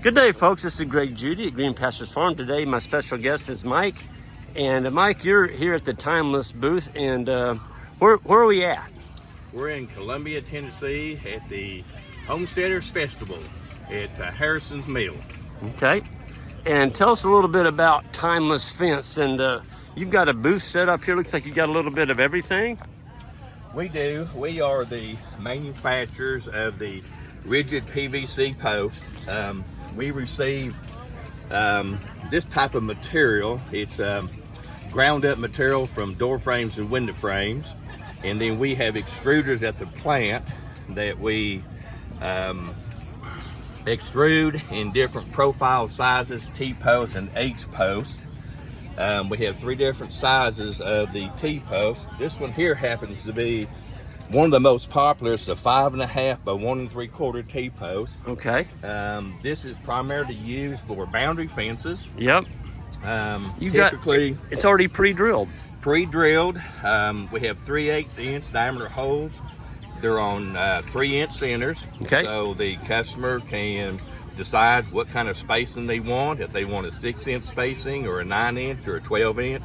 Good day, folks. This is Greg Judy at Green Pastures Farm. Today, my special guest is Mike. And Mike, you're here at the Timeless booth. And where are we at? We're in Columbia, Tennessee at the Homesteaders Festival at Harrison's Mill. Okay. And tell us a little bit about Timeless Fence. And you've got a booth set up here. Looks like you got a little bit of everything. We do. We are the manufacturers of the rigid PVC post. We receive this type of material. It's ground up material from door frames and window frames. And then we have extruders at the plant that we extrude in different profile sizes, T-post and H-post. We have 3 different sizes of the T-post. This one here happens to be one of the most popular. It's a 5.5 by 1 3/4 T-post. Okay. This is primarily used for boundary fences. Yep. It's already pre-drilled. Pre-drilled. We have 3/8 inch diameter holes. They're on 3-inch centers. Okay. So the customer can decide what kind of spacing they want. If they want a 6-inch spacing or a 9-inch or a 12-inch.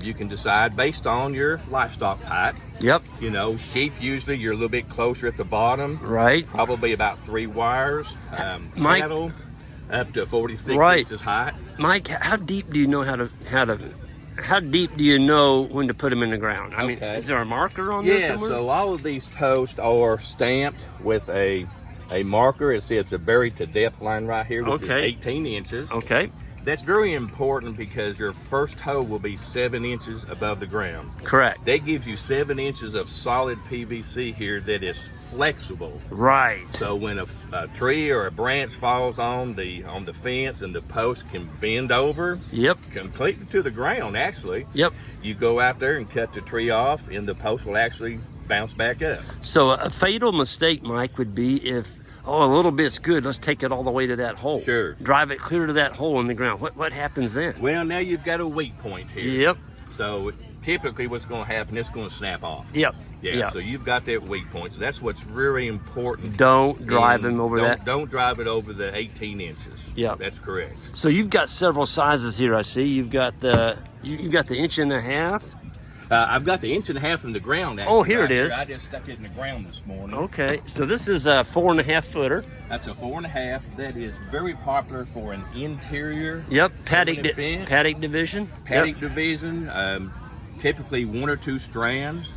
You can decide based on your livestock type. Yep. You know, sheep usually you're a little bit closer at the bottom. Right. Probably about 3 wires. Mike, cattle up to 46 right. inches high. Mike, how deep do you know how deep do you know when to put them in the ground? I mean, is there a marker on there somewhere? So all of these posts are stamped with a marker. It says the buried to depth line right here, which is 18 inches. Okay. That's very important because your first hoe will be 7 inches above the ground. Correct. That gives you 7 inches of solid PVC here that is flexible. Right. So when a tree or a branch falls on the fence and the post can bend over. Yep. Completely to the ground, actually. Yep. You go out there and cut the tree off, and the post will actually bounce back up. So a fatal mistake, Mike, would be if, a little bit's good, let's take it all the way to that hole. Sure. Drive it clear to that hole in the ground. What happens then? Well, now you've got a weak point here. Yep. So typically what's going to happen, it's going to snap off. Yep. Yeah, so you've got that weak point. So that's what's really important. Don't drive them over that. Don't drive it over the 18 inches. Yeah. That's correct. So you've got several sizes here, I see. You've got the 1.5 inch. I've got the 1.5 inch in the ground. Actually, oh, here it is. I just stuck it in the ground this morning. Okay, so this is a 4.5 footer. That's a 4.5. That is very popular for an interior. Yep, paddock division. Paddock division. Typically 1 or 2 strands.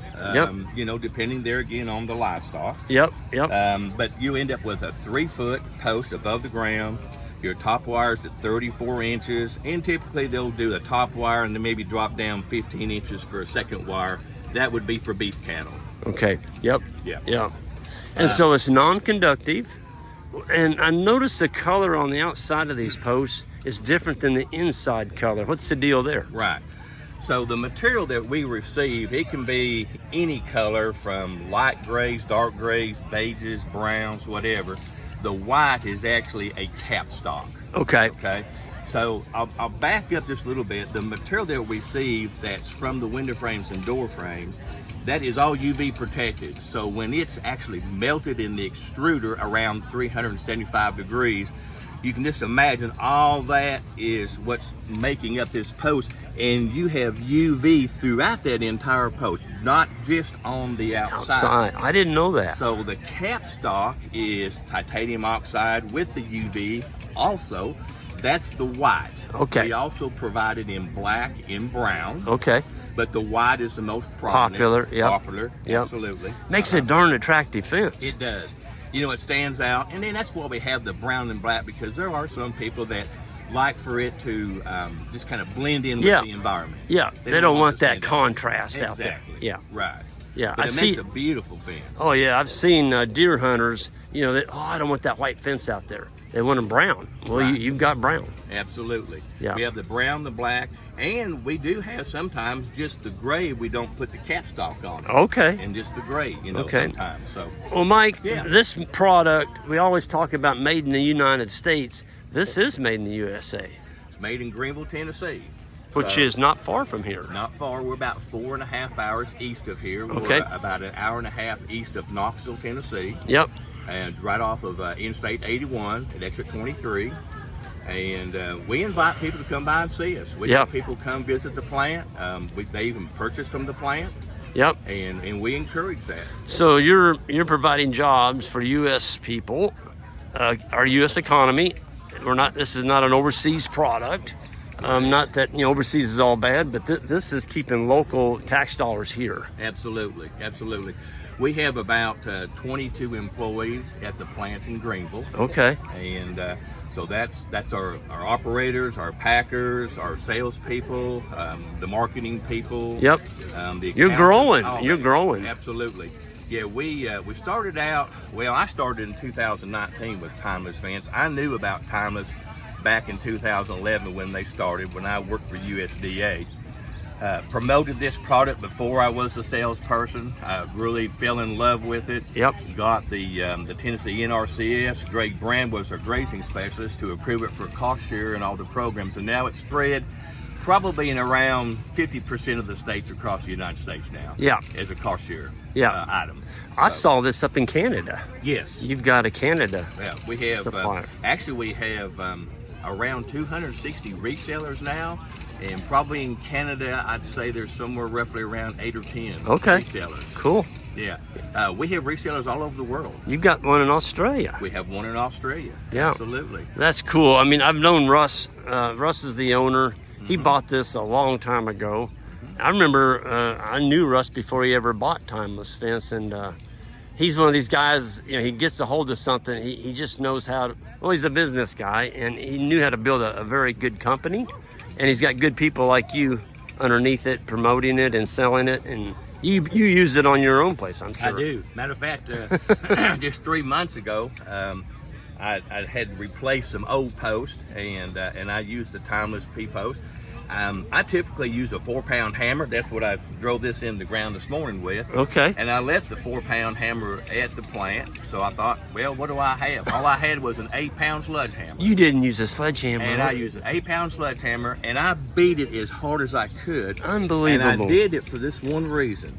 You know, depending there again on the livestock. Yep. But you end up with a 3-foot post above the ground. Your top wire's at 34 inches, and typically they'll do a top wire and then maybe drop down 15 inches for a second wire. That would be for beef cattle. Okay. Yep. Yeah. And so it's non-conductive. And I noticed the color on the outside of these posts is different than the inside color. What's the deal there? Right. So the material that we receive, it can be any color from light grays, dark grays, beiges, browns, whatever. The white is actually a capstock. Okay. So I'll back up just a little bit. The material that we receive that's from the window frames and door frames, that is all UV protected. So when it's actually melted in the extruder around 375 degrees, you can just imagine all that is what's making up this post. And you have UV throughout that entire post, not just on the outside. I didn't know that. So the capstock is titanium oxide with the UV. Also, that's the white. Okay. We also provide it in black and brown. Okay. But the white is the most popular. Popular. Yep. Absolutely. Makes a darn attractive fence. It does. You know, it stands out. And then that's why we have the brown and black, because there are some people that like for it to just kind of blend in with the environment. Yeah, they don't want that contrast out there. Exactly. Yeah. Right. Yeah, But it makes a beautiful fence. Oh yeah, I've seen deer hunters, you know, that, I don't want that white fence out there. They want them brown. Well, Right. you've got brown. Absolutely. Yeah. We have the brown, the black, and we do have sometimes just the gray. We don't put the capstock on it. Okay. And just the gray, you know, Okay. sometimes. So. Well, Mike, Yeah. this product, we always talk about made in the United States. This is made in the USA. It's made in Greenville, Tennessee. Which So, is not far from here. not far. We're about 4.5 hours east of here. Okay. We're about an hour and a half east of Knoxville, Tennessee. Yep. and right off of Interstate 81 at exit 23. And we invite people to come by and see us. We have people come visit the plant. They even purchase from the plant. Yep. And we encourage that. So you're providing jobs for U.S. people, our U.S. economy. This is not an overseas product. Not that overseas is all bad, but this is keeping local tax dollars here. Absolutely, absolutely. We have about 22 employees at the plant in Greenville. Okay. And so that's our operators, our packers, our salespeople, the marketing people. Yep. You're growing. You're growing. Absolutely. Yeah, we started out. Well, I started in 2019 with Timeless Fence. I knew about Timeless back in 2011 when they started, when I worked for USDA. Promoted this product before I was the salesperson. Really fell in love with it. Yep. Got the Tennessee NRCS. Greg Brand was our grazing specialist to approve it for cost share and all the programs. And now it's spread probably in around 50% of the states across the United States now. Yeah. As a cost share item. I saw this up in Canada. Yes. You've got a Canada. Yeah, we have. Actually, we have around 260 resellers now. And probably in Canada, I'd say there's somewhere roughly around 8 or 10 resellers. Cool. Yeah. We have resellers all over the world. You've got one in Australia. We have one in Australia. Yeah. Absolutely. That's cool. I mean, I've known Russ. Russ is the owner. He bought this a long time ago. I remember I knew Russ before he ever bought Timeless Fence. And he's one of these guys, he gets a hold of something. He just knows how to, he's a business guy. And he knew how to build a very good company. And he's got good people like you underneath it, promoting it and selling it. And you use it on your own place, I'm sure. I do. Matter of fact, just 3 months ago, I had to replace some old posts, and I used the Timeless P-Post. I typically use a 4-pound hammer. That's what I drove this in the ground this morning with. Okay. And I left the 4-pound hammer at the plant. So I thought, well, what do I have? All I had was an 8-pound sledgehammer. You didn't use a sledgehammer. And I used an 8-pound sledgehammer, and I beat it as hard as I could. Unbelievable. And I did it for this one reason.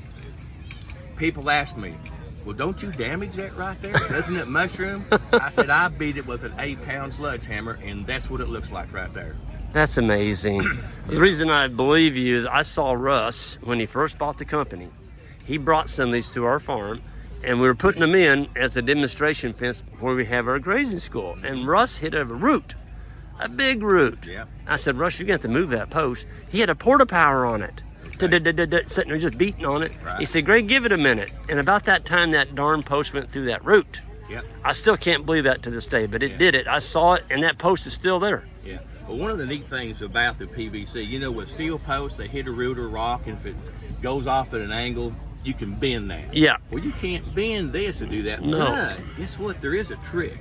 People ask me, well, don't you damage that right there? Doesn't it mushroom? I said, I beat it with an 8-pound sledgehammer, and that's what it looks like right there. That's amazing. The reason I believe you is I saw Russ when he first bought the company. He brought some of these to our farm, and we were putting them in as a demonstration fence where we have our grazing school. And Russ hit a root, a big root. Yep. I said, Russ, you're going to have to move that post. He had a porta power on it, sitting there just beating on it. Right. He said, Greg, give it a minute. And about that time, that darn post went through that root. Yep. I still can't believe that to this day, but it did it. I saw it, and that post is still there. Yeah. Well, one of the neat things about the PVC, with steel posts, they hit a root or rock, and if it goes off at an angle, you can bend that. Yeah. Well, you can't bend this to do that. No. But guess what? There is a trick.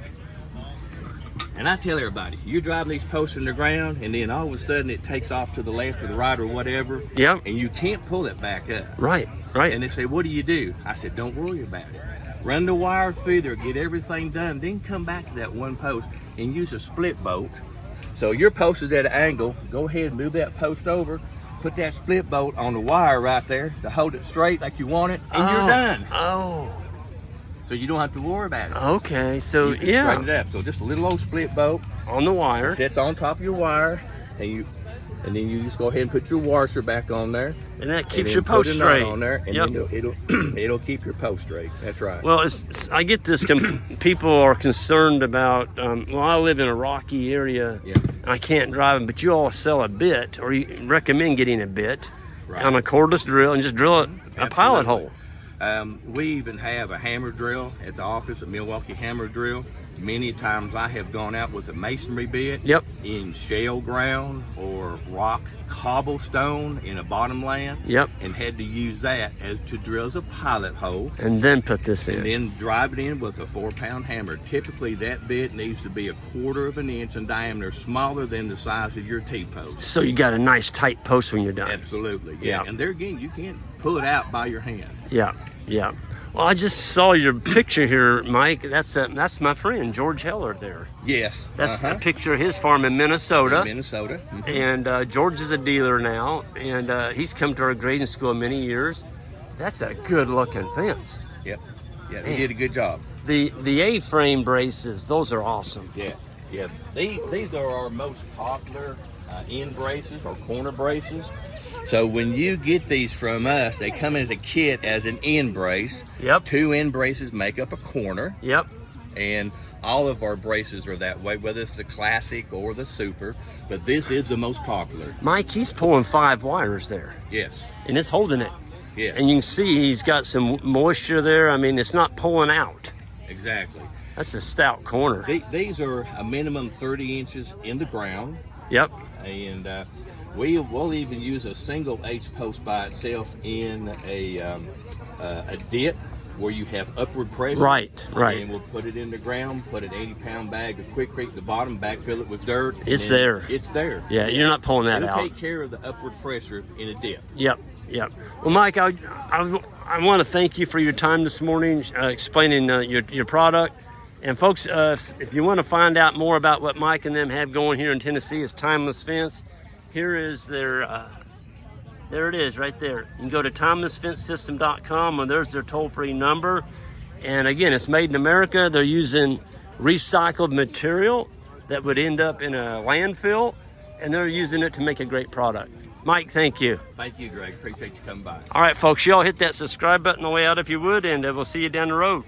And I tell everybody, you're driving these posts in the ground, and then all of a sudden it takes off to the left or the right or whatever. Yep. And you can't pull it back up. Right. And they say, what do you do? I said, don't worry about it. Run the wire through there, get everything done, then come back to that one post and use a split bolt. So your post is at an angle, go ahead and move that post over, put that split bolt on the wire right there to hold it straight like you want it, and you're done. Oh. So you don't have to worry about it. Okay, so You can straighten it up. So just a little old split bolt on the wire. sits on top of your wire, and then you just go ahead and put your washer back on there. And that keeps and your post put a knot straight. on there, and Yep. then it'll keep your post straight. That's right. Well, I get this. People are concerned about. I live in a rocky area. Yeah. I can't drive them, but you all sell a bit, or you recommend getting a bit Right. on a cordless drill and just drill it a pilot hole. We even have a hammer drill at the office, a Milwaukee hammer drill. Many times I have gone out with a masonry bit Yep. in shale ground or rock cobblestone in a bottomland. Yep. And had to use that to drill as a pilot hole. And then put this in. And then drive it in with a 4-pound hammer. Typically that bit needs to be a 1/4 of an inch in diameter, smaller than the size of your T-post. So you got a nice tight post when you're done. Absolutely, yeah. Yeah. And there again, you can't pull it out by your hand. Yeah, yeah. Well, I just saw your picture here, Mike. That's my friend George Heller there. Yes. That's a picture of his farm in Minnesota. In Minnesota. Mhm. And George is a dealer now, and he's come to our grazing school many years. That's a good looking fence. Yep. Yeah, he did a good job. The A-frame braces, those are awesome. Yeah, yeah. These are our most popular end braces or corner braces. So when you get these from us, they come as a kit as an end brace. Yep. 2 end braces make up a corner. Yep. And all of our braces are that way, whether it's the classic or the super, but this is the most popular. Mike, he's pulling 5 wires there, Yes, and it's holding it. yes. And you can see he's got some moisture there. I mean, it's not pulling out. Exactly. That's a stout corner. These are a minimum 30 inches in the ground, Yep. and we'll even use a single H post by itself in a dip where you have upward pressure. Right, right. And we'll put it in the ground, put an 80-pound bag of Quikrete at the bottom, backfill it with dirt. and It's then there. It's there. Yeah, you're not pulling that It'll out. take care of the upward pressure in a dip. Yep, yep. Well, Mike, I want to thank you for your time this morning, explaining your product. And folks, if you want to find out more about what Mike and them have going here in Tennessee, it's Timeless Fence. Here is their, there it is right there. You can go to timelessfencesystem.com, and there's their toll-free number. And again, it's made in America. They're using recycled material that would end up in a landfill, and they're using it to make a great product. Mike, thank you. Thank you, Greg. Appreciate you coming by. All right, folks, y'all hit that subscribe button on the way out if you would, and we'll see you down the road.